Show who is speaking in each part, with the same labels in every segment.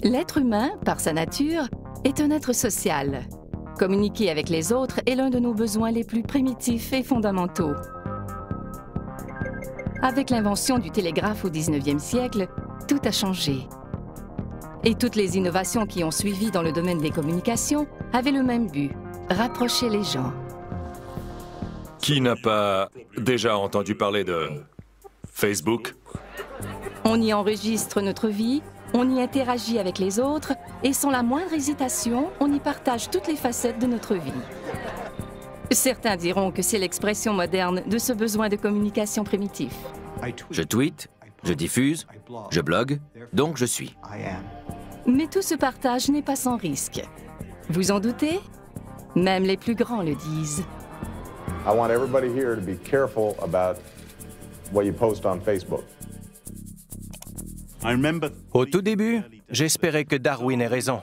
Speaker 1: L'être humain, par sa nature, est un être social. Communiquer avec les autres est l'un de nos besoins les plus primitifs et fondamentaux. Avec l'invention du télégraphe au 19e siècle, tout a changé. Et toutes les innovations qui ont suivi dans le domaine des communications avaient le même but, rapprocher les gens.
Speaker 2: Qui n'a pas déjà entendu parler de Facebook?
Speaker 1: On y enregistre notre vie, on y interagit avec les autres et sans la moindre hésitation, on y partage toutes les facettes de notre vie. Certains diront que c'est l'expression moderne de ce besoin de communication primitif.
Speaker 3: Je tweete, je diffuse, je blogue, donc je suis.
Speaker 1: Mais tout ce partage n'est pas sans risque. Vous en doutez? Même les plus grands le disent.
Speaker 4: I want everybody here to be careful about what you post on Facebook.
Speaker 5: Au tout début, j'espérais que Darwin ait raison,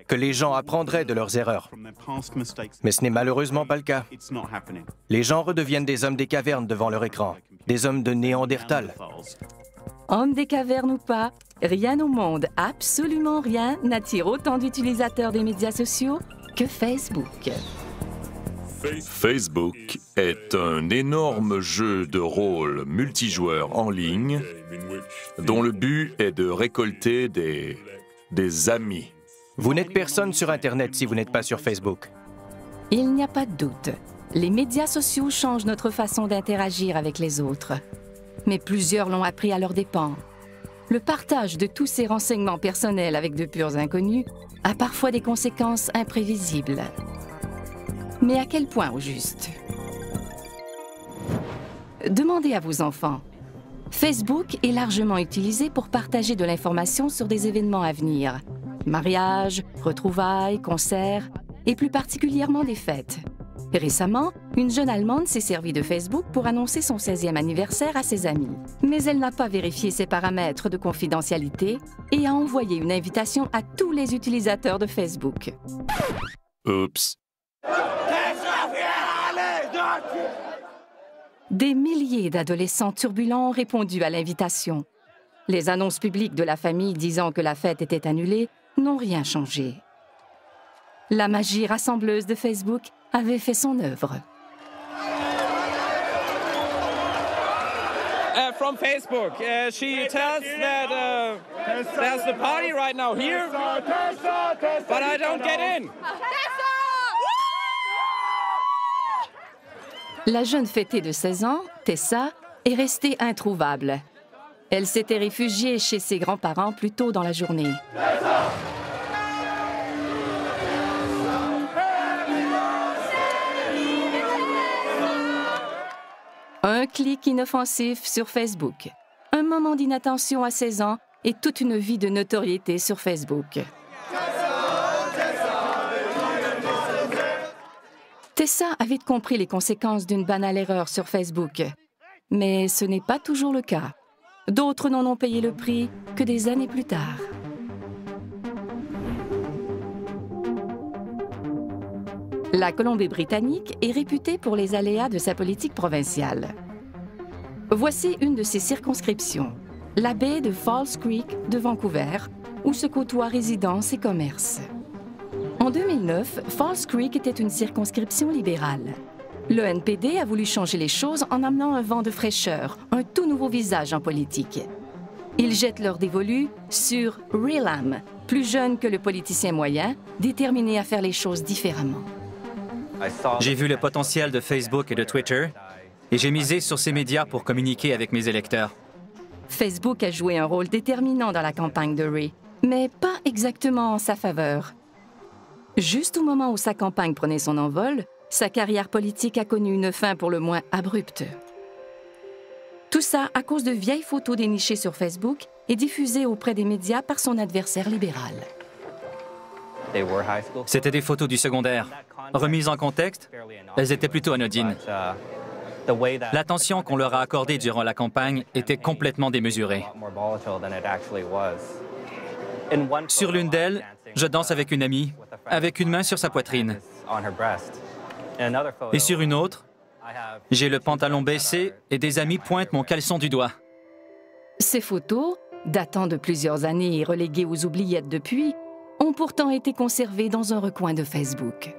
Speaker 5: que les gens apprendraient de leurs erreurs. Mais ce n'est malheureusement pas le cas. Les gens redeviennent des hommes des cavernes devant leur écran, des hommes de Néandertal.
Speaker 1: Hommes des cavernes ou pas, rien au monde, absolument rien, n'attire autant d'utilisateurs des médias sociaux que Facebook.
Speaker 2: Facebook est un énorme jeu de rôle multijoueur en ligne dont le but est de récolter des amis.
Speaker 5: Vous n'êtes personne sur Internet si vous n'êtes pas sur Facebook.
Speaker 1: Il n'y a pas de doute. Les médias sociaux changent notre façon d'interagir avec les autres. Mais plusieurs l'ont appris à leurs dépens. Le partage de tous ces renseignements personnels avec de purs inconnus a parfois des conséquences imprévisibles. Mais à quel point au juste? Demandez à vos enfants. Facebook est largement utilisé pour partager de l'information sur des événements à venir. Mariages, retrouvailles, concerts, et plus particulièrement des fêtes. Récemment, une jeune Allemande s'est servie de Facebook pour annoncer son 16e anniversaire à ses amis. Mais elle n'a pas vérifié ses paramètres de confidentialité et a envoyé une invitation à tous les utilisateurs de Facebook.
Speaker 2: Oups.
Speaker 1: Des milliers d'adolescents turbulents ont répondu à l'invitation. Les annonces publiques de la famille disant que la fête était annulée n'ont rien changé. La magie rassembleuse de Facebook avait fait son œuvre.
Speaker 6: From Facebook, she tells that there's a party right now here, but I don't get in.
Speaker 1: La jeune fêtée de 16 ans, Tessa, est restée introuvable. Elle s'était réfugiée chez ses grands-parents plus tôt dans la journée. Un clic inoffensif sur Facebook, un moment d'inattention à 16 ans et toute une vie de notoriété sur Facebook. Tessa a vite compris les conséquences d'une banale erreur sur Facebook. Mais ce n'est pas toujours le cas. D'autres n'en ont payé le prix que des années plus tard. La Colombie-Britannique est réputée pour les aléas de sa politique provinciale. Voici une de ses circonscriptions, la baie de Falls Creek de Vancouver, où se côtoient résidences et commerces. En 2009, Falls Creek était une circonscription libérale. Le NPD a voulu changer les choses en amenant un vent de fraîcheur, un tout nouveau visage en politique. Ils jettent leur dévolu sur Relam, plus jeune que le politicien moyen, déterminé à faire les choses différemment.
Speaker 7: J'ai vu le potentiel de Facebook et de Twitter et j'ai misé sur ces médias pour communiquer avec mes électeurs.
Speaker 1: Facebook a joué un rôle déterminant dans la campagne de Ray, mais pas exactement en sa faveur. Juste au moment où sa campagne prenait son envol, sa carrière politique a connu une fin pour le moins abrupte. Tout ça à cause de vieilles photos dénichées sur Facebook et diffusées auprès des médias par son adversaire libéral.
Speaker 7: C'était des photos du secondaire. Remises en contexte, elles étaient plutôt anodines. L'attention qu'on leur a accordée durant la campagne était complètement démesurée. Sur l'une d'elles, je danse avec une amie, avec une main sur sa poitrine. Et sur une autre, j'ai le pantalon baissé et des amis pointent mon caleçon du doigt.
Speaker 1: Ces photos, datant de plusieurs années et reléguées aux oubliettes depuis, ont pourtant été conservées dans un recoin de Facebook.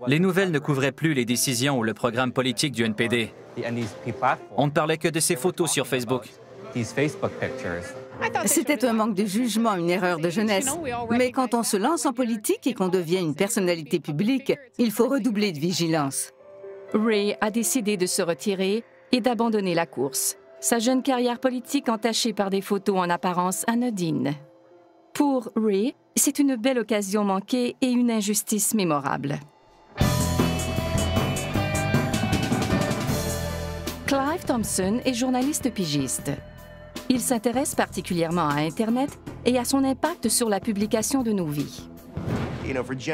Speaker 7: Les nouvelles ne couvraient plus les décisions ou le programme politique du NPD. On ne parlait que de ces photos sur Facebook.
Speaker 8: C'était un manque de jugement, une erreur de jeunesse. Mais quand on se lance en politique et qu'on devient une personnalité publique, il faut redoubler de vigilance.
Speaker 1: Ray a décidé de se retirer et d'abandonner la course, sa jeune carrière politique entachée par des photos en apparence anodines. Pour Ray, c'est une belle occasion manquée et une injustice mémorable. Clive Thompson est journaliste pigiste. Il s'intéresse particulièrement à Internet et à son impact sur la publication de nos vies.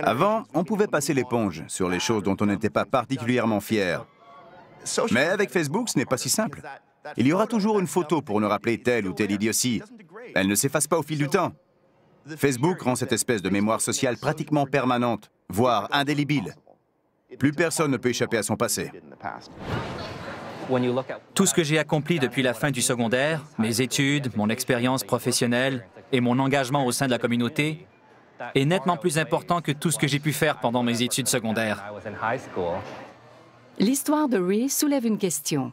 Speaker 9: Avant, on pouvait passer l'éponge sur les choses dont on n'était pas particulièrement fier. Mais avec Facebook, ce n'est pas si simple. Il y aura toujours une photo pour nous rappeler telle ou telle idiotie. Elle ne s'efface pas au fil du temps. Facebook rend cette espèce de mémoire sociale pratiquement permanente, voire indélébile. Plus personne ne peut échapper à son passé.
Speaker 7: Tout ce que j'ai accompli depuis la fin du secondaire, mes études, mon expérience professionnelle et mon engagement au sein de la communauté, est nettement plus important que tout ce que j'ai pu faire pendant mes études secondaires.
Speaker 1: L'histoire de Ray soulève une question.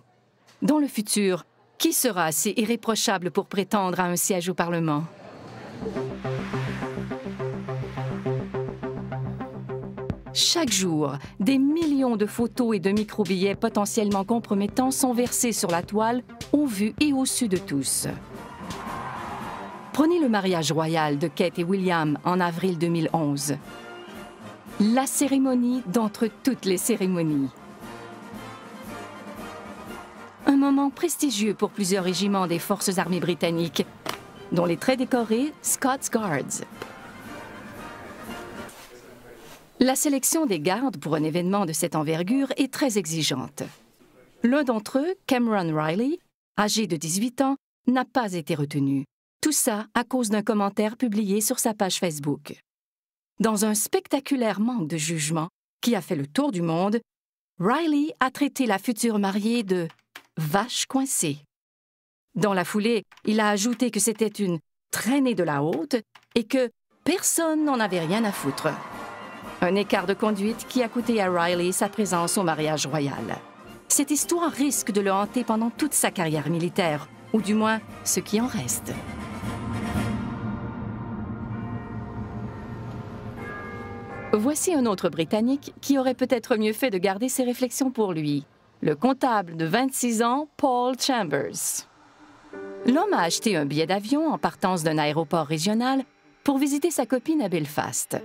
Speaker 1: Dans le futur, qui sera assez irréprochable pour prétendre à un siège au Parlement? Chaque jour, des millions de photos et de microbillets potentiellement compromettants sont versés sur la toile, au vu et au su de tous. Prenez le mariage royal de Kate et William en avril 2011. La cérémonie d'entre toutes les cérémonies. Un moment prestigieux pour plusieurs régiments des Forces armées britanniques, dont les très décorés Scots Guards. La sélection des gardes pour un événement de cette envergure est très exigeante. L'un d'entre eux, Cameron Riley, âgé de 18 ans, n'a pas été retenu. Tout ça à cause d'un commentaire publié sur sa page Facebook. Dans un spectaculaire manque de jugement qui a fait le tour du monde, Riley a traité la future mariée de « vache coincée ». Dans la foulée, il a ajouté que c'était une traînée de la haute et que personne n'en avait rien à foutre. Un écart de conduite qui a coûté à Riley sa présence au mariage royal. Cette histoire risque de le hanter pendant toute sa carrière militaire, ou du moins ce qui en reste. Voici un autre Britannique qui aurait peut-être mieux fait de garder ses réflexions pour lui. Le comptable de 26 ans, Paul Chambers. L'homme a acheté un billet d'avion en partance d'un aéroport régional pour visiter sa copine à Belfast.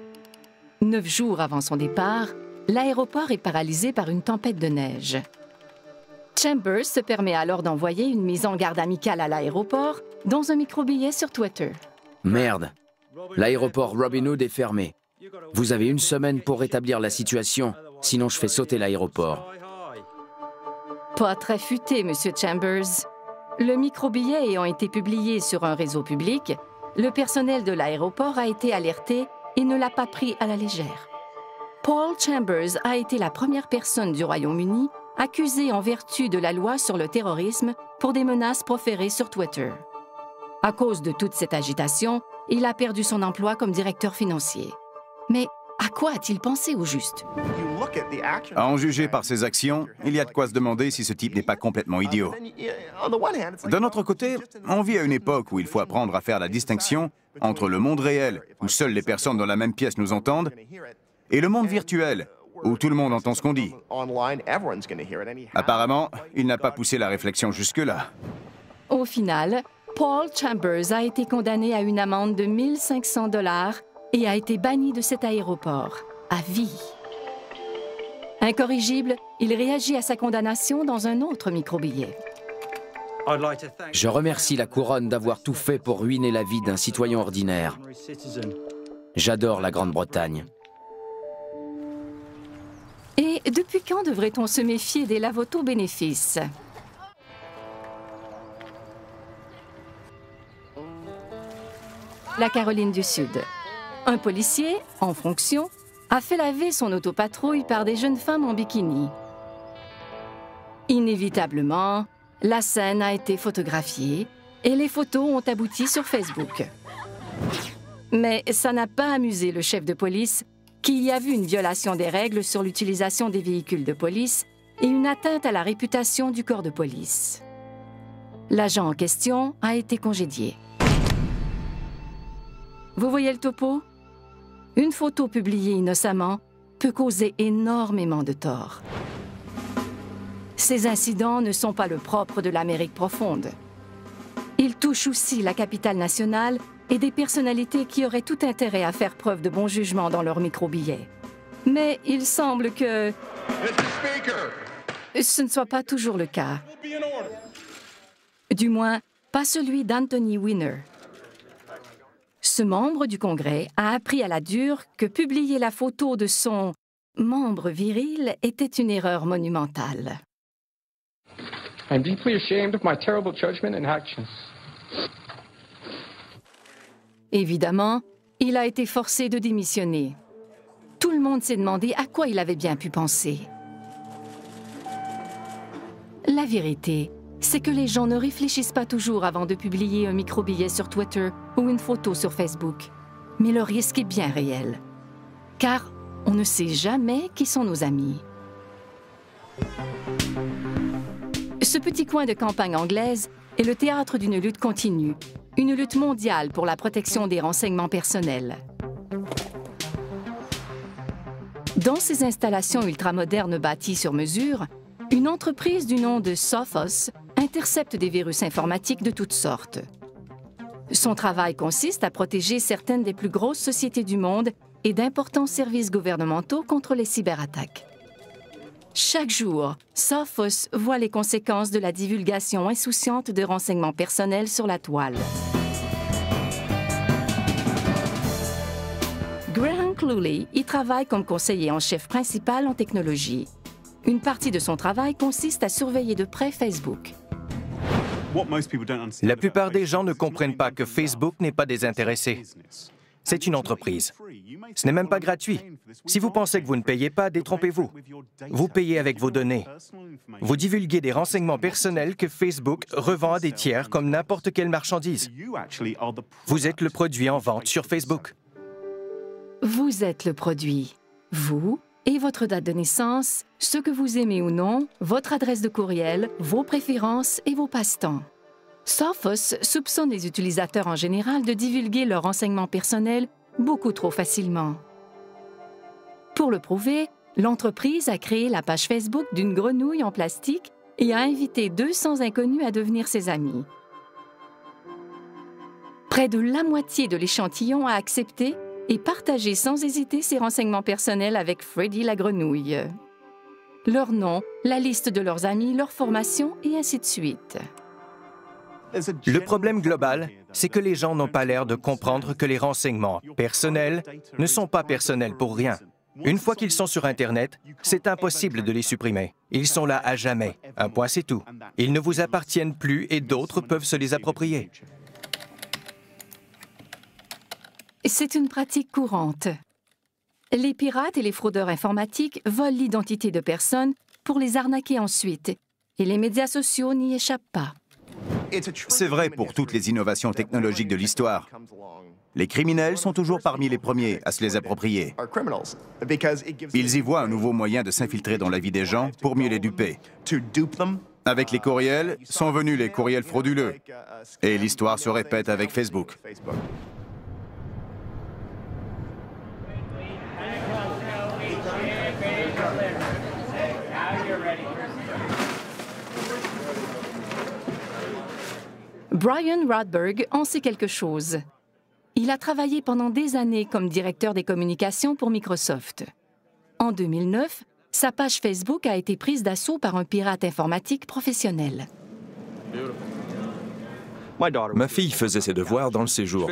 Speaker 1: 9 jours avant son départ, l'aéroport est paralysé par une tempête de neige. Chambers se permet alors d'envoyer une mise en garde amicale à l'aéroport dans un microbillet sur Twitter.
Speaker 10: Merde, l'aéroport Robin Hood est fermé. Vous avez 1 semaine pour rétablir la situation, sinon je fais sauter l'aéroport.
Speaker 1: Pas très futé, Monsieur Chambers. Le microbillet ayant été publié sur un réseau public, le personnel de l'aéroport a été alerté et ne l'a pas pris à la légère. Paul Chambers a été la première personne du Royaume-Uni accusée en vertu de la loi sur le terrorisme pour des menaces proférées sur Twitter. À cause de toute cette agitation, il a perdu son emploi comme directeur financier. Mais à quoi a-t-il pensé au juste?
Speaker 9: À en juger par ses actions, il y a de quoi se demander si ce type n'est pas complètement idiot. D'un autre côté, on vit à une époque où il faut apprendre à faire la distinction entre le monde réel, où seules les personnes dans la même pièce nous entendent, et le monde virtuel, où tout le monde entend ce qu'on dit. Apparemment, il n'a pas poussé la réflexion jusque-là.
Speaker 1: Au final, Paul Chambers a été condamné à une amende de 1 500 $ et a été banni de cet aéroport, à vie. Incorrigible, il réagit à sa condamnation dans un autre microbillet.
Speaker 10: Je remercie la couronne d'avoir tout fait pour ruiner la vie d'un citoyen ordinaire. J'adore la Grande-Bretagne.
Speaker 1: Et depuis quand devrait-on se méfier des lavoto-bénéfices? La Caroline du Sud. Un policier, en fonction, a fait laver son autopatrouille par des jeunes femmes en bikini. Inévitablement, la scène a été photographiée et les photos ont abouti sur Facebook. Mais ça n'a pas amusé le chef de police, qui y a vu une violation des règles sur l'utilisation des véhicules de police et une atteinte à la réputation du corps de police. L'agent en question a été congédié. Vous voyez le topo? Une photo publiée innocemment peut causer énormément de tort. Ces incidents ne sont pas le propre de l'Amérique profonde. Ils touchent aussi la capitale nationale et des personnalités qui auraient tout intérêt à faire preuve de bon jugement dans leurs micro-billets. Mais il semble que ce ne soit pas toujours le cas. Du moins, pas celui d'Anthony Weiner. Ce membre du Congrès a appris à la dure que publier la photo de son membre viril était une erreur monumentale.
Speaker 11: I'm deeply ashamed of my terrible judgment and actions.
Speaker 1: Évidemment, il a été forcé de démissionner. Tout le monde s'est demandé à quoi il avait bien pu penser. La vérité, c'est que les gens ne réfléchissent pas toujours avant de publier un micro-billet sur Twitter ou une photo sur Facebook. Mais le risque est bien réel. Car on ne sait jamais qui sont nos amis. Ce petit coin de campagne anglaise est le théâtre d'une lutte continue, une lutte mondiale pour la protection des renseignements personnels. Dans ces installations ultramodernes bâties sur mesure, une entreprise du nom de Sophos intercepte des virus informatiques de toutes sortes. Son travail consiste à protéger certaines des plus grosses sociétés du monde et d'importants services gouvernementaux contre les cyberattaques. Chaque jour, Sophos voit les conséquences de la divulgation insouciante de renseignements personnels sur la toile. Graham Cluley y travaille comme conseiller en chef principal en technologie. Une partie de son travail consiste à surveiller de près Facebook.
Speaker 5: La plupart des gens ne comprennent pas que Facebook n'est pas désintéressé. C'est une entreprise. Ce n'est même pas gratuit. Si vous pensez que vous ne payez pas, détrompez-vous. Vous payez avec vos données. Vous divulguez des renseignements personnels que Facebook revend à des tiers comme n'importe quelle marchandise. Vous êtes le produit en vente sur Facebook.
Speaker 1: Vous êtes le produit. Vous et votre date de naissance, ce que vous aimez ou non, votre adresse de courriel, vos préférences et vos passe-temps. Sophos soupçonne les utilisateurs en général de divulguer leurs renseignements personnels beaucoup trop facilement. Pour le prouver, l'entreprise a créé la page Facebook d'une grenouille en plastique et a invité 200 inconnus à devenir ses amis. Près de la moitié de l'échantillon a accepté et partagé sans hésiter ses renseignements personnels avec Freddy la grenouille. Leur nom, la liste de leurs amis, leur formation et ainsi de suite.
Speaker 5: Le problème global, c'est que les gens n'ont pas l'air de comprendre que les renseignements personnels ne sont pas personnels pour rien. Une fois qu'ils sont sur Internet, c'est impossible de les supprimer. Ils sont là à jamais. Un point, c'est tout. Ils ne vous appartiennent plus et d'autres peuvent se les approprier.
Speaker 1: C'est une pratique courante. Les pirates et les fraudeurs informatiques volent l'identité de personnes pour les arnaquer ensuite, et les médias sociaux n'y échappent pas.
Speaker 9: C'est vrai pour toutes les innovations technologiques de l'histoire. Les criminels sont toujours parmi les premiers à se les approprier. Ils y voient un nouveau moyen de s'infiltrer dans la vie des gens pour mieux les duper. Avec les courriels, sont venus les courriels frauduleux. Et l'histoire se répète avec Facebook.
Speaker 1: Brian Rodberg en sait quelque chose. Il a travaillé pendant des années comme directeur des communications pour Microsoft. En 2009, sa page Facebook a été prise d'assaut par un pirate informatique professionnel.
Speaker 2: Ma fille faisait ses devoirs dans le séjour.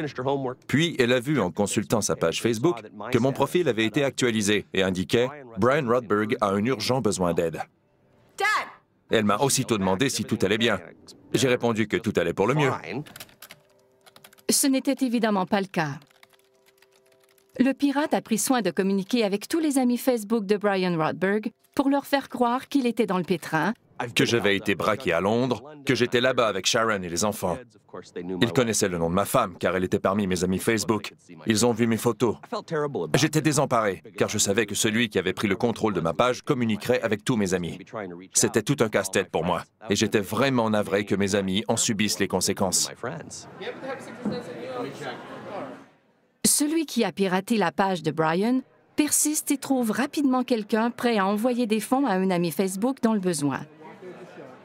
Speaker 2: Puis, elle a vu en consultant sa page Facebook que mon profil avait été actualisé et indiquait « Brian Rodberg a un urgent besoin d'aide ». Elle m'a aussitôt demandé si tout allait bien. J'ai répondu que tout allait pour le mieux.
Speaker 1: Ce n'était évidemment pas le cas. Le pirate a pris soin de communiquer avec tous les amis Facebook de Brian Rodberg pour leur faire croire qu'il était dans le pétrin
Speaker 2: que j'avais été braqué à Londres, que j'étais là-bas avec Sharon et les enfants. Ils connaissaient le nom de ma femme, car elle était parmi mes amis Facebook. Ils ont vu mes photos. J'étais désemparé, car je savais que celui qui avait pris le contrôle de ma page communiquerait avec tous mes amis. C'était tout un casse-tête pour moi, et j'étais vraiment navré que mes amis en subissent les conséquences.
Speaker 1: Celui qui a piraté la page de Brian persiste et trouve rapidement quelqu'un prêt à envoyer des fonds à un ami Facebook dans le besoin.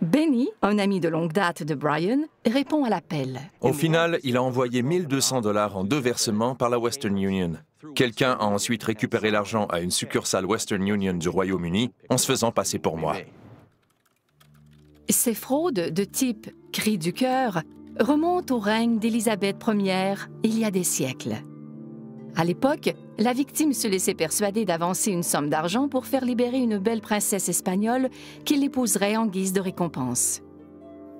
Speaker 1: Benny, un ami de longue date de Brian, répond à l'appel.
Speaker 2: Au final, il a envoyé 1 200 $ en 2 versements par la Western Union. Quelqu'un a ensuite récupéré l'argent à une succursale Western Union du Royaume-Uni en se faisant passer pour moi.
Speaker 1: Ces fraudes de type « cri du cœur » remontent au règne d'Élisabeth Ier il y a des siècles. À l'époque, la victime se laissait persuader d'avancer une somme d'argent pour faire libérer une belle princesse espagnole qui l'épouserait en guise de récompense.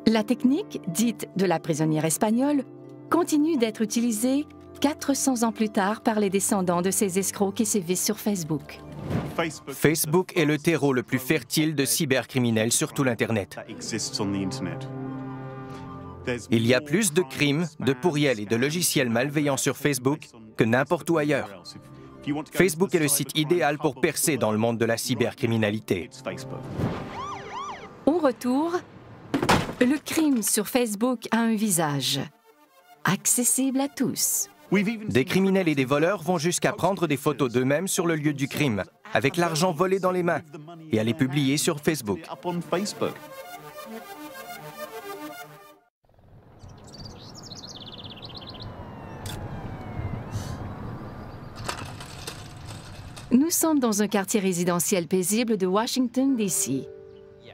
Speaker 1: La technique, dite de la prisonnière espagnole, continue d'être utilisée 400 ans plus tard par les descendants de ces escrocs qui sévissent sur Facebook.
Speaker 5: Facebook est le terreau le plus fertile de cybercriminels sur tout l'Internet. Il y a plus de crimes, de pourriels et de logiciels malveillants sur Facebook que n'importe où ailleurs. Facebook est le site idéal pour percer dans le monde de la cybercriminalité.
Speaker 1: Au retour, le crime sur Facebook a un visage, accessible à tous.
Speaker 5: Des criminels et des voleurs vont jusqu'à prendre des photos d'eux-mêmes sur le lieu du crime, avec l'argent volé dans les mains, et à les publier sur Facebook.
Speaker 1: Nous sommes dans un quartier résidentiel paisible de Washington, D.C.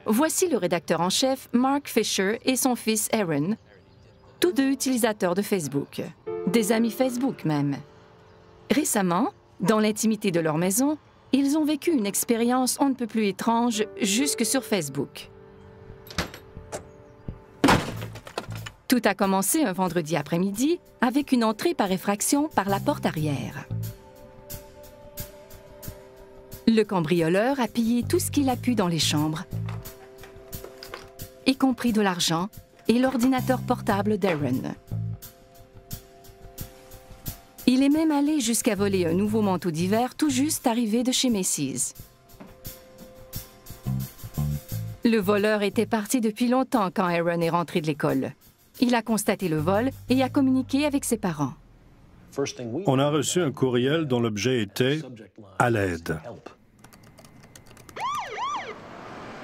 Speaker 1: Voici le rédacteur en chef, Mark Fisher, et son fils Aaron, tous deux utilisateurs de Facebook. Des amis Facebook même. Récemment, dans l'intimité de leur maison, ils ont vécu une expérience on ne peut plus étrange jusque sur Facebook. Tout a commencé un vendredi après-midi avec une entrée par effraction par la porte arrière. Le cambrioleur a pillé tout ce qu'il a pu dans les chambres, y compris de l'argent et l'ordinateur portable d'Aaron. Il est même allé jusqu'à voler un nouveau manteau d'hiver tout juste arrivé de chez Macy's. Le voleur était parti depuis longtemps quand Aaron est rentré de l'école. Il a constaté le vol et a communiqué avec ses parents.
Speaker 12: On a reçu un courriel dont l'objet était « à l'aide ».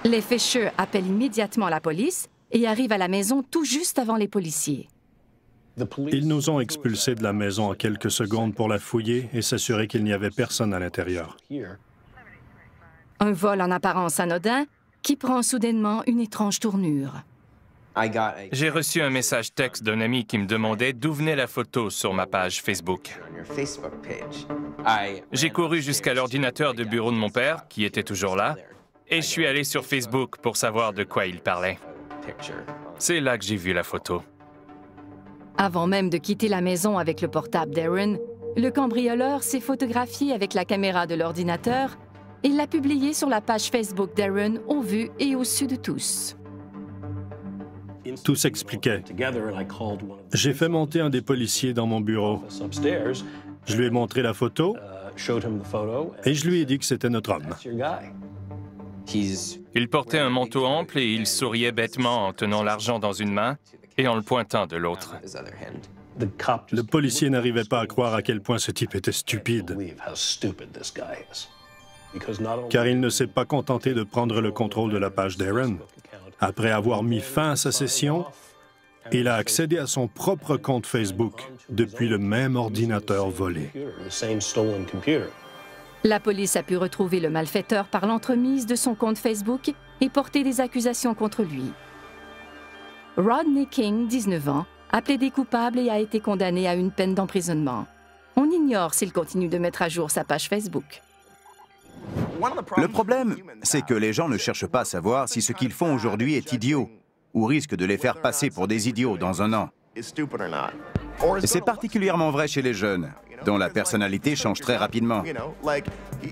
Speaker 1: Les Fisher appellent immédiatement la police et arrivent à la maison tout juste avant les policiers.
Speaker 12: Ils nous ont expulsés de la maison en quelques secondes pour la fouiller et s'assurer qu'il n'y avait personne à l'intérieur.
Speaker 1: Un vol en apparence anodin qui prend soudainement une étrange tournure.
Speaker 5: J'ai reçu un message texte d'un ami qui me demandait d'où venait la photo sur ma page Facebook. J'ai couru jusqu'à l'ordinateur de bureau de mon père, qui était toujours là, et je suis allé sur Facebook pour savoir de quoi il parlait. C'est là que j'ai vu la photo.
Speaker 1: Avant même de quitter la maison avec le portable d'Aaron, le cambrioleur s'est photographié avec la caméra de l'ordinateur et l'a publié sur la page Facebook d'Aaron au vu et au su de tous.
Speaker 12: Tout s'expliquait. J'ai fait monter un des policiers dans mon bureau. Je lui ai montré la photo et je lui ai dit que c'était notre homme.
Speaker 5: Il portait un manteau ample et il souriait bêtement en tenant l'argent dans une main et en le pointant de l'autre.
Speaker 12: Le policier n'arrivait pas à croire à quel point ce type était stupide, car il ne s'est pas contenté de prendre le contrôle de la page d'Aaron. Après avoir mis fin à sa session, il a accédé à son propre compte Facebook depuis le même ordinateur volé.
Speaker 1: La police a pu retrouver le malfaiteur par l'entremise de son compte Facebook et porter des accusations contre lui. Rodney King, 19 ans, a plaidé coupable et a été condamné à une peine d'emprisonnement. On ignore s'il continue de mettre à jour sa page Facebook.
Speaker 9: Le problème, c'est que les gens ne cherchent pas à savoir si ce qu'ils font aujourd'hui est idiot ou risque de les faire passer pour des idiots dans un an. C'est particulièrement vrai chez les jeunes. dont la personnalité change très rapidement.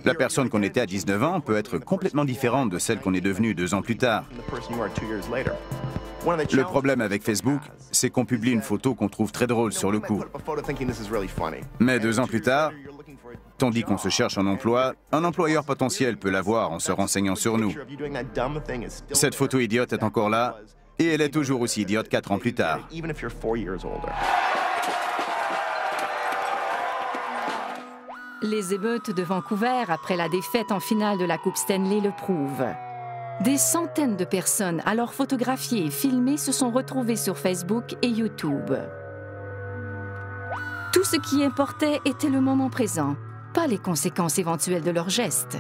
Speaker 9: La personne qu'on était à 19 ans peut être complètement différente de celle qu'on est devenue 2 ans plus tard. Le problème avec Facebook, c'est qu'on publie une photo qu'on trouve très drôle sur le coup. Mais 2 ans plus tard, tandis qu'on se cherche un emploi, un employeur potentiel peut l'avoir en se renseignant sur nous. Cette photo idiote est encore là, et elle est toujours aussi idiote 4 ans plus tard.
Speaker 1: Les émeutes de Vancouver après la défaite en finale de la Coupe Stanley le prouvent. Des centaines de personnes, alors photographiées et filmées, se sont retrouvées sur Facebook et YouTube. Tout ce qui importait était le moment présent, pas les conséquences éventuelles de leurs gestes.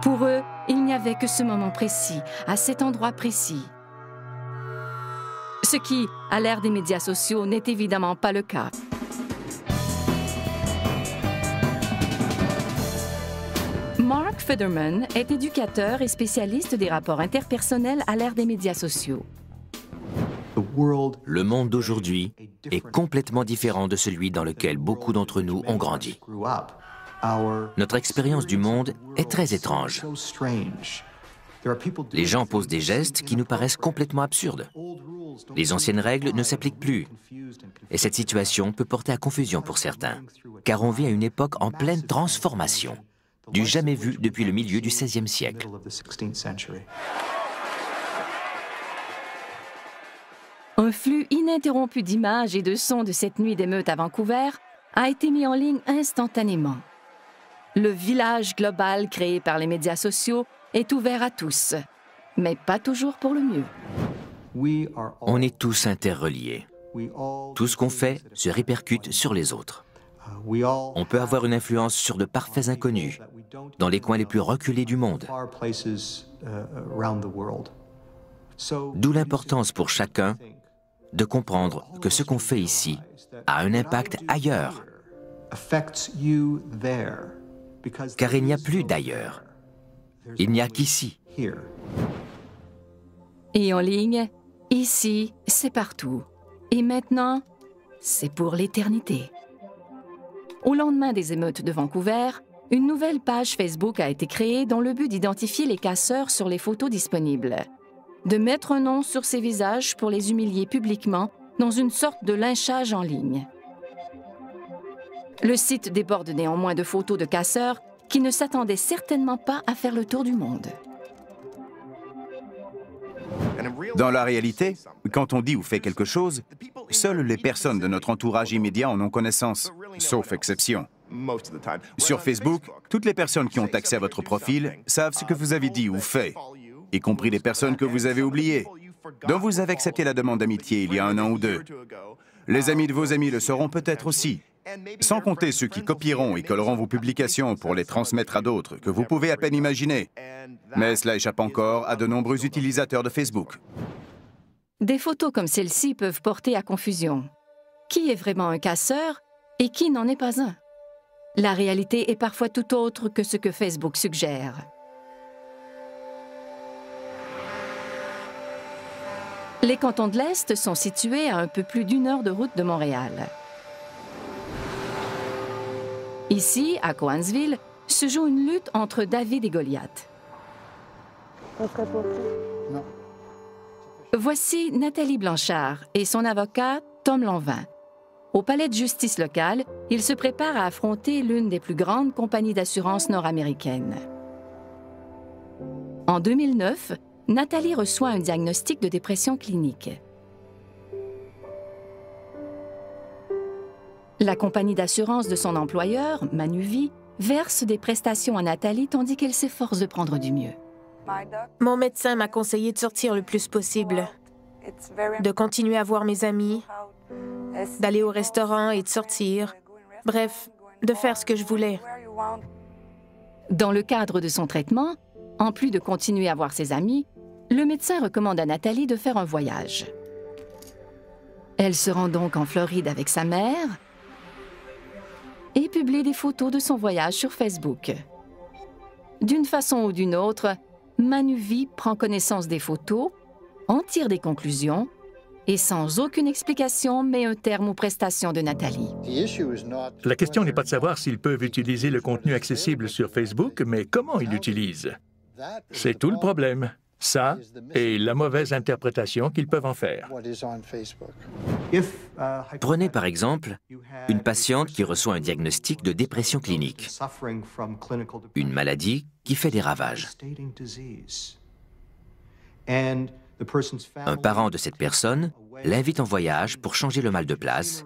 Speaker 1: Pour eux, il n'y avait que ce moment précis, à cet endroit précis. Ce qui, à l'ère des médias sociaux, n'est évidemment pas le cas. Mark Federman est éducateur et spécialiste des rapports interpersonnels à l'ère des médias sociaux.
Speaker 3: Le monde d'aujourd'hui est complètement différent de celui dans lequel beaucoup d'entre nous ont grandi. Notre expérience du monde est très étrange. Les gens posent des gestes qui nous paraissent complètement absurdes. Les anciennes règles ne s'appliquent plus. Et cette situation peut porter à confusion pour certains, car on vit à une époque en pleine transformation, du jamais vu depuis le milieu du XVIe siècle.
Speaker 1: Un flux ininterrompu d'images et de sons de cette nuit d'émeute à Vancouver a été mis en ligne instantanément. Le village global créé par les médias sociaux est ouvert à tous, mais pas toujours pour le mieux.
Speaker 3: On est tous interreliés. Tout ce qu'on fait se répercute sur les autres. On peut avoir une influence sur de parfaits inconnus, dans les coins les plus reculés du monde. D'où l'importance pour chacun de comprendre que ce qu'on fait ici a un impact ailleurs. Car il n'y a plus d'ailleurs. Il n'y a qu'ici.
Speaker 1: Et en ligne, ici, c'est partout. Et maintenant, c'est pour l'éternité. Au lendemain des émeutes de Vancouver, une nouvelle page Facebook a été créée dans le but d'identifier les casseurs sur les photos disponibles, de mettre un nom sur ces visages pour les humilier publiquement dans une sorte de lynchage en ligne. Le site déborde néanmoins de photos de casseurs qui ne s'attendaient certainement pas à faire le tour du monde.
Speaker 9: Dans la réalité, quand on dit ou fait quelque chose, seules les personnes de notre entourage immédiat en ont connaissance, sauf exception. Sur Facebook, toutes les personnes qui ont accès à votre profil savent ce que vous avez dit ou fait, y compris les personnes que vous avez oubliées, dont vous avez accepté la demande d'amitié il y a 1 an ou 2. Les amis de vos amis le sauront peut-être aussi, sans compter ceux qui copieront et colleront vos publications pour les transmettre à d'autres que vous pouvez à peine imaginer. Mais cela échappe encore à de nombreux utilisateurs de Facebook.
Speaker 1: Des photos comme celle-ci peuvent porter à confusion. Qui est vraiment un casseur et qui n'en est pas un? La réalité est parfois tout autre que ce que Facebook suggère. Les cantons de l'Est sont situés à un peu plus d'1 heure de route de Montréal. Ici, à Cowansville, se joue une lutte entre David et Goliath. Voici Nathalie Blanchard et son avocat, Tom Lanvin. Au palais de justice local, ils se préparent à affronter l'une des plus grandes compagnies d'assurance nord-américaines. En 2009, Nathalie reçoit un diagnostic de dépression clinique. La compagnie d'assurance de son employeur, Manuvie, verse des prestations à Nathalie tandis qu'elle s'efforce de prendre du mieux.
Speaker 13: Mon médecin m'a conseillé de sortir le plus possible, de continuer à voir mes amis, d'aller au restaurant et de sortir. Bref, de faire ce que je voulais.
Speaker 1: Dans le cadre de son traitement, en plus de continuer à voir ses amis, le médecin recommande à Nathalie de faire un voyage. Elle se rend donc en Floride avec sa mère et publie des photos de son voyage sur Facebook. D'une façon ou d'une autre, Manuvie prend connaissance des photos, en tire des conclusions et sans aucune explication met un terme aux prestations de Nathalie.
Speaker 14: La question n'est pas de savoir s'ils peuvent utiliser le contenu accessible sur Facebook, mais comment ils l'utilisent. C'est tout le problème. Ça et la mauvaise interprétation qu'ils peuvent en faire.
Speaker 3: Prenez par exemple une patiente qui reçoit un diagnostic de dépression clinique, une maladie qui fait des ravages. Un parent de cette personne l'invite en voyage pour changer le mal de place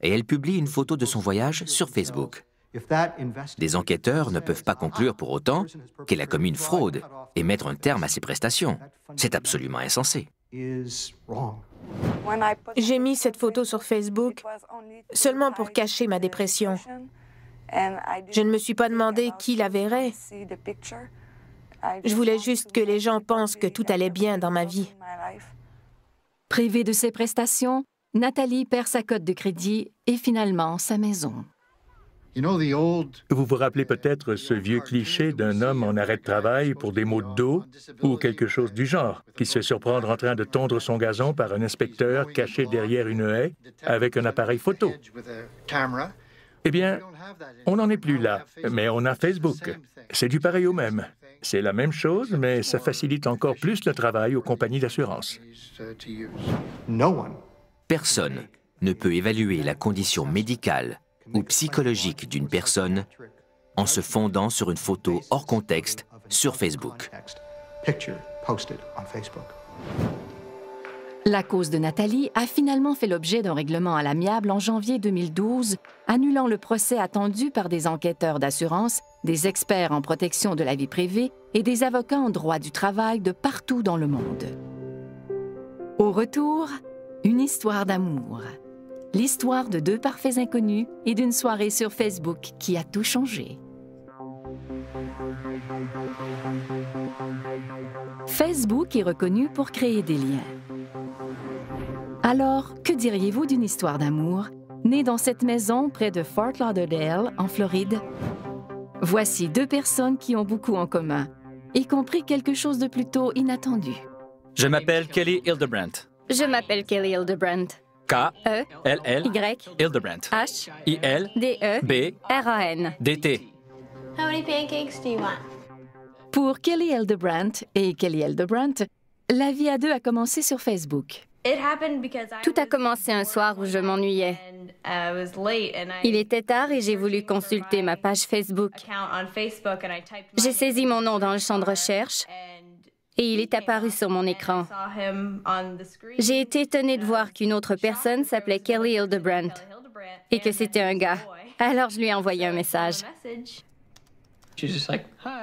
Speaker 3: et elle publie une photo de son voyage sur Facebook. Des enquêteurs ne peuvent pas conclure pour autant qu'elle a commis une fraude et mettre un terme à ses prestations. C'est absolument insensé.
Speaker 13: J'ai mis cette photo sur Facebook seulement pour cacher ma dépression. Je ne me suis pas demandé qui la verrait. Je voulais juste que les gens pensent que tout allait bien dans ma vie.
Speaker 1: Privée de ses prestations, Nathalie perd sa cote de crédit et finalement sa maison.
Speaker 14: Vous vous rappelez peut-être ce vieux cliché d'un homme en arrêt de travail pour des maux de dos ou quelque chose du genre, qui se fait surprendre en train de tondre son gazon par un inspecteur caché derrière une haie avec un appareil photo. Eh bien, on n'en est plus là, mais on a Facebook. C'est du pareil au même. C'est la même chose, mais ça facilite encore plus le travail aux compagnies d'assurance.
Speaker 3: Personne ne peut évaluer la condition médicale ou psychologique d'une personne en se fondant sur une photo hors contexte sur Facebook.
Speaker 1: La cause de Nathalie a finalement fait l'objet d'un règlement à l'amiable en janvier 2012, annulant le procès attendu par des enquêteurs d'assurance, des experts en protection de la vie privée et des avocats en droit du travail de partout dans le monde. Au retour, une histoire d'amour. L'histoire de deux parfaits inconnus et d'une soirée sur Facebook qui a tout changé. Facebook est reconnu pour créer des liens. Alors, que diriez-vous d'une histoire d'amour née dans cette maison près de Fort Lauderdale, en Floride? Voici deux personnes qui ont beaucoup en commun, y compris quelque chose de plutôt inattendu.
Speaker 7: Je m'appelle Kelly Hildebrandt.
Speaker 15: Je m'appelle Kelly Hildebrandt.
Speaker 7: K-L-L Hildebrandt.
Speaker 15: H-I-L-D-E-B-R-A-N.
Speaker 7: D-T.
Speaker 16: How many pancakes do you want?
Speaker 1: Pour Kelly Hildebrandt et Kelly Hildebrandt, la vie à deux a commencé sur Facebook.
Speaker 15: Tout a commencé un soir où je m'ennuyais. Il était tard et j'ai voulu consulter ma page Facebook. J'ai saisi mon nom dans le champ de recherche et il est apparu sur mon écran. J'ai été étonnée de voir qu'une autre personne s'appelait Kelly Hildebrandt et que c'était un gars. Alors je lui ai envoyé un message.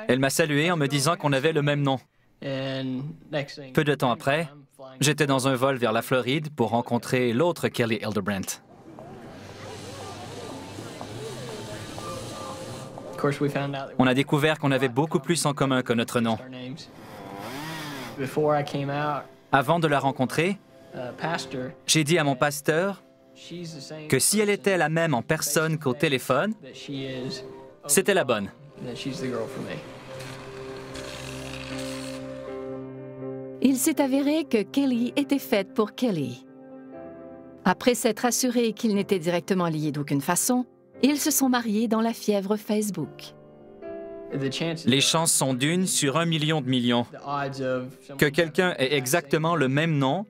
Speaker 7: Elle m'a salué en me disant qu'on avait le même nom. Peu de temps après, j'étais dans un vol vers la Floride pour rencontrer l'autre Kelly Hildebrandt. On a découvert qu'on avait beaucoup plus en commun que notre nom. Avant de la rencontrer, j'ai dit à mon pasteur que si elle était la même en personne qu'au téléphone, c'était la bonne.
Speaker 1: Il s'est avéré que Kelly était faite pour Kelly. Après s'être assuré qu'ils n'étaient directement liés d'aucune façon, ils se sont mariés dans la fièvre Facebook.
Speaker 7: Les chances sont d'une sur 1 million de millions. Que quelqu'un ait exactement le même nom,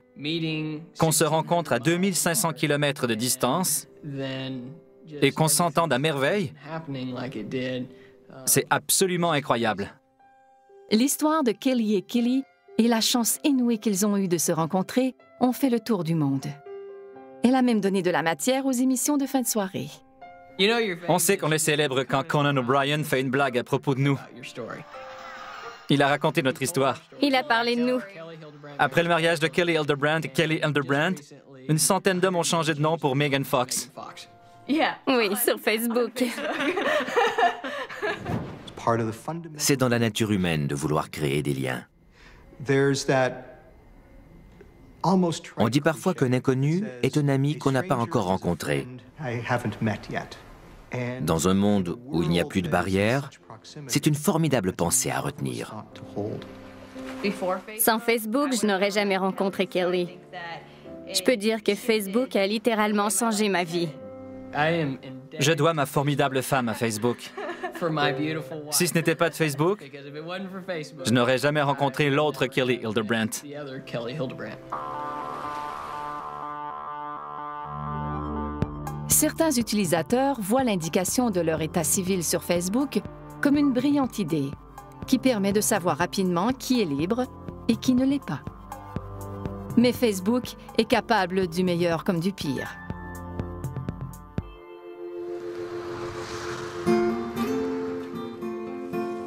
Speaker 7: qu'on se rencontre à 2500 km de distance et qu'on s'entende à merveille, c'est absolument incroyable.
Speaker 1: L'histoire de Kelly et Kelly et la chance inouïe qu'ils ont eue de se rencontrer ont fait le tour du monde. Elle a même donné de la matière aux émissions de fin de soirée.
Speaker 7: On sait qu'on est célèbre quand Conan O'Brien fait une blague à propos de nous. Il a raconté notre histoire.
Speaker 15: Il a parlé de nous.
Speaker 7: Après le mariage de Kelly Hildebrandt et Kelly Hildebrandt, une centaine d'hommes ont changé de nom pour Megan Fox.
Speaker 15: Oui, sur Facebook.
Speaker 3: C'est dans la nature humaine de vouloir créer des liens. On dit parfois qu'un inconnu est un ami qu'on n'a pas encore rencontré. Dans un monde où il n'y a plus de barrières, c'est une formidable pensée à retenir.
Speaker 15: Sans Facebook, je n'aurais jamais rencontré Kelly. Je peux dire que Facebook a littéralement changé ma vie.
Speaker 7: Je dois ma formidable femme à Facebook. Si ce n'était pas de Facebook, je n'aurais jamais rencontré l'autre Kelly Hildebrandt.
Speaker 1: Certains utilisateurs voient l'indication de leur état civil sur Facebook comme une brillante idée qui permet de savoir rapidement qui est libre et qui ne l'est pas. Mais Facebook est capable du meilleur comme du pire.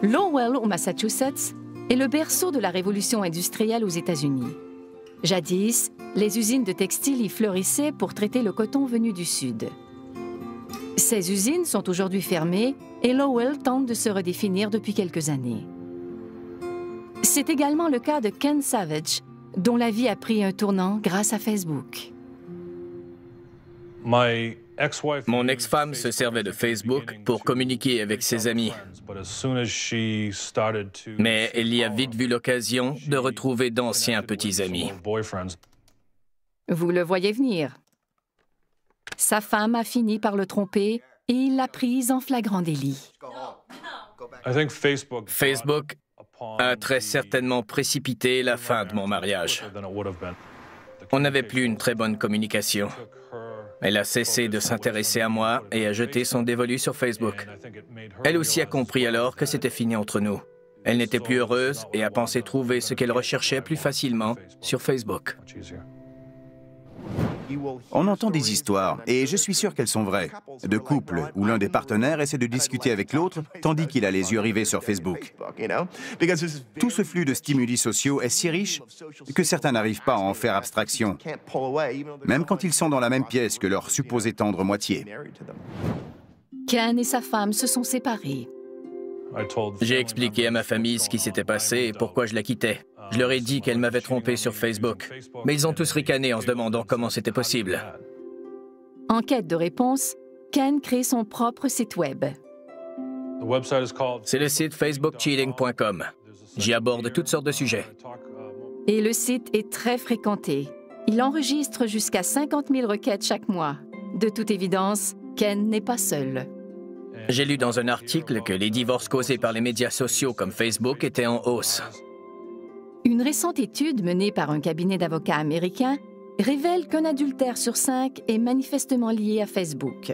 Speaker 1: Lowell, au Massachusetts, est le berceau de la révolution industrielle aux États-Unis. Jadis, les usines de textiles y fleurissaient pour traiter le coton venu du Sud. Ces usines sont aujourd'hui fermées et Lowell tente de se redéfinir depuis quelques années. C'est également le cas de Ken Savage, dont la vie a pris un tournant grâce à Facebook.
Speaker 10: Mon ex-femme se servait de Facebook pour communiquer avec ses amis. Mais elle y a vite vu l'occasion de retrouver d'anciens petits amis.
Speaker 1: Vous le voyez venir. Sa femme a fini par le tromper et il l'a prise en flagrant délit.
Speaker 10: Facebook a très certainement précipité la fin de mon mariage. On n'avait plus une très bonne communication. Elle a cessé de s'intéresser à moi et a jeté son dévolu sur Facebook. Elle aussi a compris alors que c'était fini entre nous. Elle n'était plus heureuse et a pensé trouver ce qu'elle recherchait plus facilement sur Facebook.
Speaker 9: On entend des histoires, et je suis sûr qu'elles sont vraies, de couples où l'un des partenaires essaie de discuter avec l'autre tandis qu'il a les yeux rivés sur Facebook. Tout ce flux de stimuli sociaux est si riche que certains n'arrivent pas à en faire abstraction, même quand ils sont dans la même pièce que leur supposée tendre moitié.
Speaker 1: Ken et sa femme se sont séparés.
Speaker 10: J'ai expliqué à ma famille ce qui s'était passé et pourquoi je la quittais. Je leur ai dit qu'elle m'avait trompé sur Facebook, mais ils ont tous ricané en se demandant comment c'était possible.
Speaker 1: En quête de réponse, Ken crée son propre site web.
Speaker 10: C'est le site facebookcheating.com. J'y aborde toutes sortes de sujets.
Speaker 1: Et le site est très fréquenté. Il enregistre jusqu'à 50 000 requêtes chaque mois. De toute évidence, Ken n'est pas seul.
Speaker 10: J'ai lu dans un article que les divorces causés par les médias sociaux comme Facebook étaient en hausse.
Speaker 1: Une récente étude menée par un cabinet d'avocats américain révèle qu'un adultère sur 5 est manifestement lié à Facebook.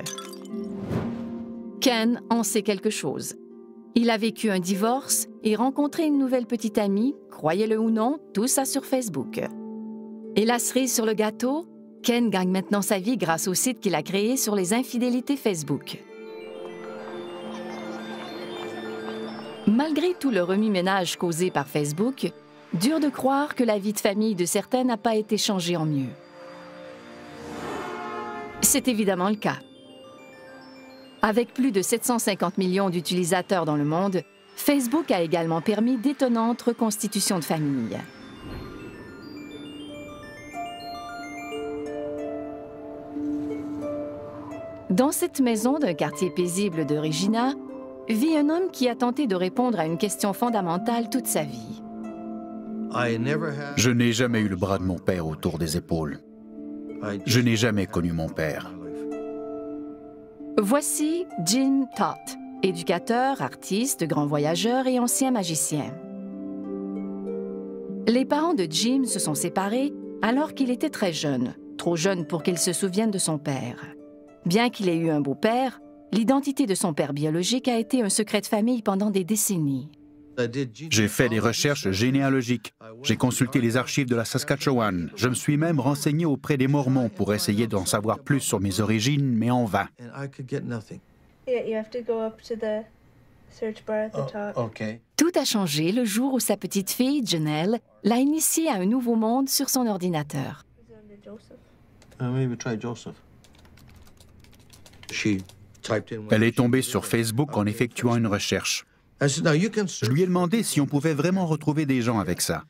Speaker 1: Ken en sait quelque chose. Il a vécu un divorce et rencontré une nouvelle petite amie, croyez-le ou non, tout ça sur Facebook. Et la cerise sur le gâteau, Ken gagne maintenant sa vie grâce au site qu'il a créé sur les infidélités Facebook. Malgré tout le remue-ménage causé par Facebook, dur de croire que la vie de famille de certains n'a pas été changée en mieux. C'est évidemment le cas. Avec plus de 750 millions d'utilisateurs dans le monde, Facebook a également permis d'étonnantes reconstitutions de famille. Dans cette maison d'un quartier paisible de Regina, vit un homme qui a tenté de répondre à une question fondamentale toute sa vie.
Speaker 17: Je n'ai jamais eu le bras de mon père autour des épaules. Je n'ai jamais connu mon père.
Speaker 1: Voici Jim Toth, éducateur, artiste, grand voyageur et ancien magicien. Les parents de Jim se sont séparés alors qu'il était très jeune, trop jeune pour qu'il se souvienne de son père. Bien qu'il ait eu un beau-père, l'identité de son père biologique a été un secret de famille pendant des décennies.
Speaker 17: J'ai fait des recherches généalogiques. J'ai consulté les archives de la Saskatchewan. Je me suis même renseigné auprès des Mormons pour essayer d'en savoir plus sur mes origines, mais en vain.
Speaker 1: Tout a changé le jour où sa petite fille, Janelle, l'a initiée à un nouveau monde sur son ordinateur.
Speaker 17: Elle est tombée sur Facebook en effectuant une recherche. Je lui ai demandé si on pouvait vraiment retrouver des gens avec ça.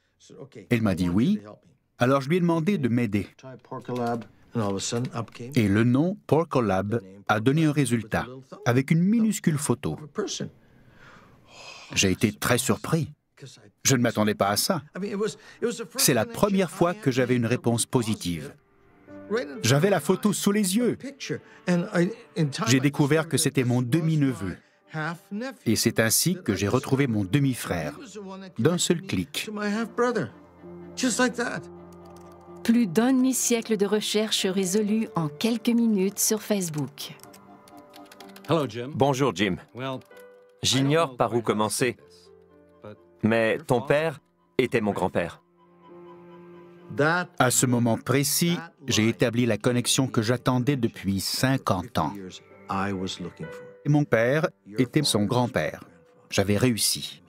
Speaker 17: Elle m'a dit oui, alors je lui ai demandé de m'aider. Et le nom Porcolab a donné un résultat, avec une minuscule photo. J'ai été très surpris. Je ne m'attendais pas à ça. C'est la première fois que j'avais une réponse positive. J'avais la photo sous les yeux. J'ai découvert que c'était mon demi-neveu. Et c'est ainsi que j'ai retrouvé mon demi-frère, d'un seul clic.
Speaker 1: Plus d'un demi-siècle de recherche résolue en quelques minutes sur Facebook.
Speaker 18: Bonjour, Jim. J'ignore par où commencer, mais ton père était mon grand-père.
Speaker 17: À ce moment précis, j'ai établi la connexion que j'attendais depuis 50 ans. Et mon père était son grand-père. J'avais réussi,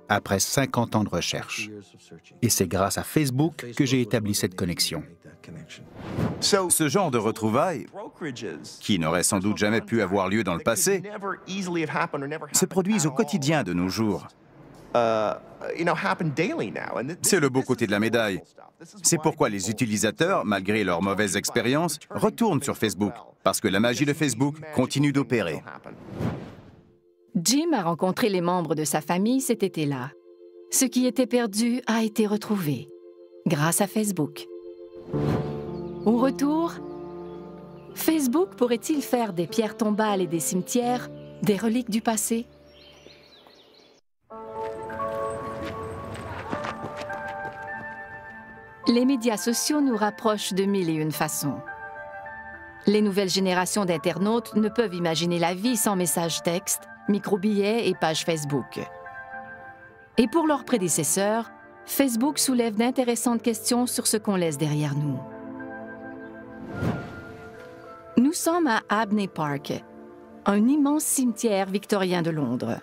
Speaker 17: après 50 ans de recherche. Et c'est grâce à Facebook que j'ai établi cette connexion.
Speaker 9: Ce genre de retrouvailles, qui n'auraient sans doute jamais pu avoir lieu dans le passé, se produisent au quotidien de nos jours. C'est le beau côté de la médaille. C'est pourquoi les utilisateurs, malgré leurs mauvaises expériences, retournent sur Facebook, parce que la magie de Facebook continue d'opérer.
Speaker 1: Jim a rencontré les membres de sa famille cet été-là. Ce qui était perdu a été retrouvé, grâce à Facebook. Au retour, Facebook pourrait-il faire des pierres tombales et des cimetières des reliques du passé? Les médias sociaux nous rapprochent de mille et une façons. Les nouvelles générations d'internautes ne peuvent imaginer la vie sans messages textes, microbillets et pages Facebook. Et pour leurs prédécesseurs, Facebook soulève d'intéressantes questions sur ce qu'on laisse derrière nous. Nous sommes à Abney Park, un immense cimetière victorien de Londres.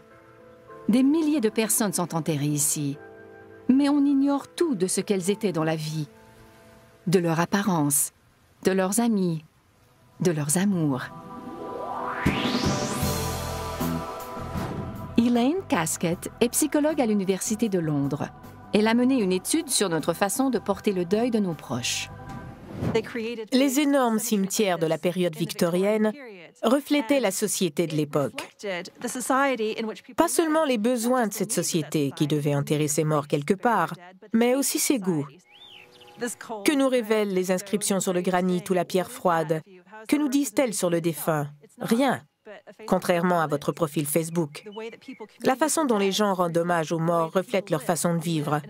Speaker 1: Des milliers de personnes sont enterrées ici, mais on ignore tout de ce qu'elles étaient dans la vie, de leur apparence, de leurs amis, de leurs amours. Elaine Casket est psychologue à l'Université de Londres. Elle a mené une étude sur notre façon de porter le deuil de nos proches.
Speaker 13: Les énormes cimetières de la période victorienne reflétaient la société de l'époque. Pas seulement les besoins de cette société qui devait enterrer ses morts quelque part, mais aussi ses goûts. Que nous révèlent les inscriptions sur le granit ou la pierre froide? Que nous disent-elles sur le défunt? Rien. Contrairement à votre profil Facebook. La façon dont les gens rendent hommage aux morts reflète leur façon de vivre.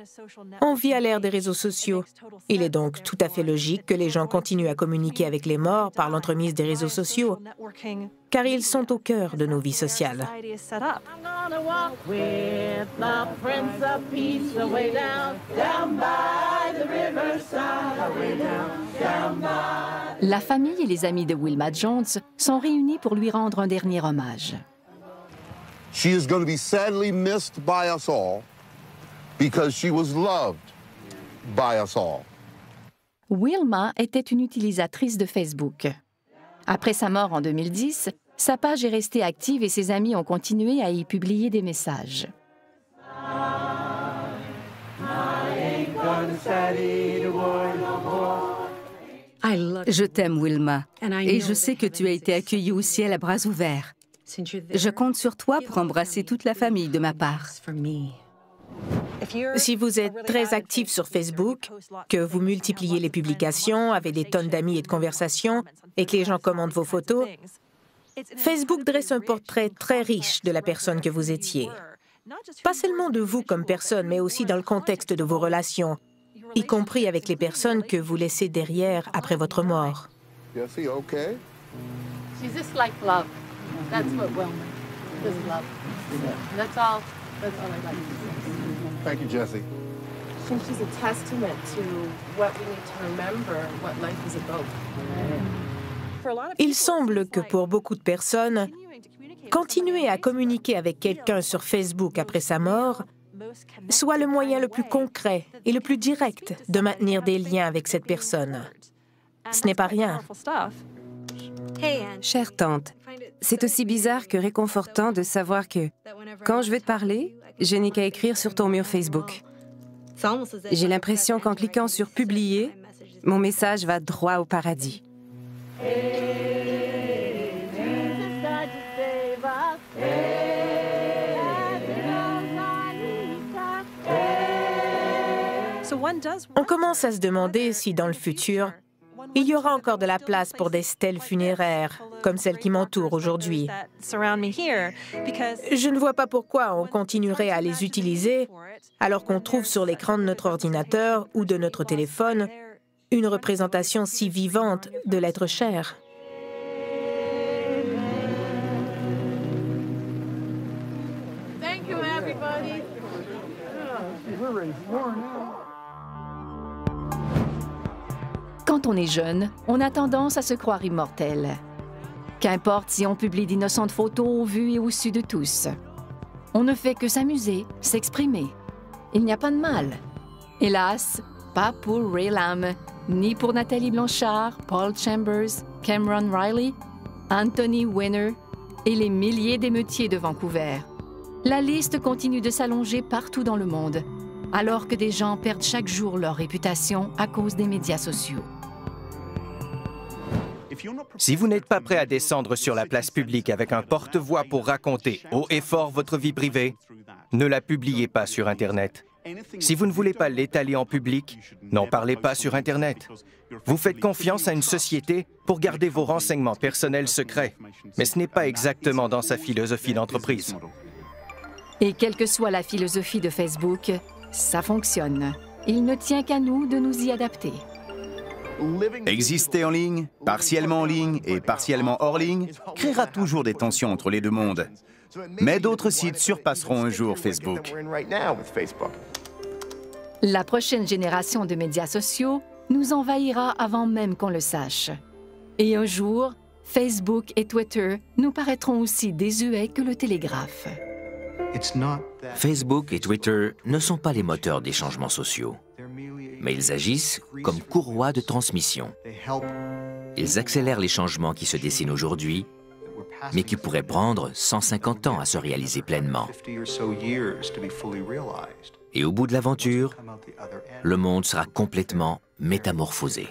Speaker 13: On vit à l'ère des réseaux sociaux. Il est donc tout à fait logique que les gens continuent à communiquer avec les morts par l'entremise des réseaux sociaux, car ils sont au cœur de nos vies sociales.
Speaker 1: La famille et les amis de Wilma Jones sont réunis pour lui rendre un dernier hommage.
Speaker 19: She is going to be sadly missed by us all because she was loved by us all.
Speaker 1: Wilma était une utilisatrice de Facebook. Après sa mort en 2010, sa page est restée active et ses amis ont continué à y publier des messages.
Speaker 8: Je t'aime, Wilma, et je sais que tu as été accueillie au ciel à bras ouverts. Je compte sur toi pour embrasser toute la famille de ma part.
Speaker 13: Si vous êtes très actif sur Facebook, que vous multipliez les publications, avez des tonnes d'amis et de conversations, et que les gens commentent vos photos, Facebook dresse un portrait très riche de la personne que vous étiez. Pas seulement de vous comme personne, mais aussi dans le contexte de vos relations, y compris avec les personnes que vous laissez derrière après votre mort.
Speaker 19: Jesse, okay?
Speaker 20: She's just like love. That's what Wilma is, love. That's all I'd like to say.
Speaker 19: Thank you, Jesse.
Speaker 20: I think she's a testament to what we need to remember, what life is about.
Speaker 13: Il semble que pour beaucoup de personnes, continuer à communiquer avec quelqu'un sur Facebook après sa mort soit le moyen le plus concret et le plus direct de maintenir des liens avec cette personne. Ce n'est pas rien.
Speaker 21: Chère tante, c'est aussi bizarre que réconfortant de savoir que, quand je veux te parler, je n'ai qu'à écrire sur ton mur Facebook. J'ai l'impression qu'en cliquant sur « Publier », mon message va droit au paradis.
Speaker 13: On commence à se demander si, dans le futur, Il y aura encore de la place pour des stèles funéraires, comme celle qui m'entoure aujourd'hui. Je ne vois pas pourquoi on continuerait à les utiliser alors qu'on trouve sur l'écran de notre ordinateur ou de notre téléphone une représentation si vivante de l'être cher.
Speaker 20: Thank you, everybody.
Speaker 1: Quand on est jeune, on a tendance à se croire immortel. Qu'importe si on publie d'innocentes photos au vu et au su de tous. On ne fait que s'amuser, s'exprimer. Il n'y a pas de mal. Hélas, pas pour Ray Lam, ni pour Nathalie Blanchard, Paul Chambers, Cameron Riley, Anthony Weiner et les milliers d'émeutiers de Vancouver. La liste continue de s'allonger partout dans le monde, alors que des gens perdent chaque jour leur réputation à cause des médias sociaux.
Speaker 5: Si vous n'êtes pas prêt à descendre sur la place publique avec un porte-voix pour raconter haut et fort votre vie privée, ne la publiez pas sur Internet. Si vous ne voulez pas l'étaler en public, n'en parlez pas sur Internet. Vous faites confiance à une société pour garder vos renseignements personnels secrets, mais ce n'est pas exactement dans sa philosophie d'entreprise.
Speaker 1: Et quelle que soit la philosophie de Facebook, ça fonctionne. Il ne tient qu'à nous de nous y adapter.
Speaker 9: Exister en ligne, partiellement en ligne et partiellement hors ligne, créera toujours des tensions entre les deux mondes. Mais d'autres sites surpasseront un jour Facebook.
Speaker 1: La prochaine génération de médias sociaux nous envahira avant même qu'on le sache. Et un jour, Facebook et Twitter nous paraîtront aussi désuets que le télégraphe.
Speaker 3: Facebook et Twitter ne sont pas les moteurs des changements sociaux, mais ils agissent comme courroies de transmission. Ils accélèrent les changements qui se dessinent aujourd'hui, mais qui pourraient prendre 150 ans à se réaliser pleinement. Et au bout de l'aventure, le monde sera complètement métamorphosé.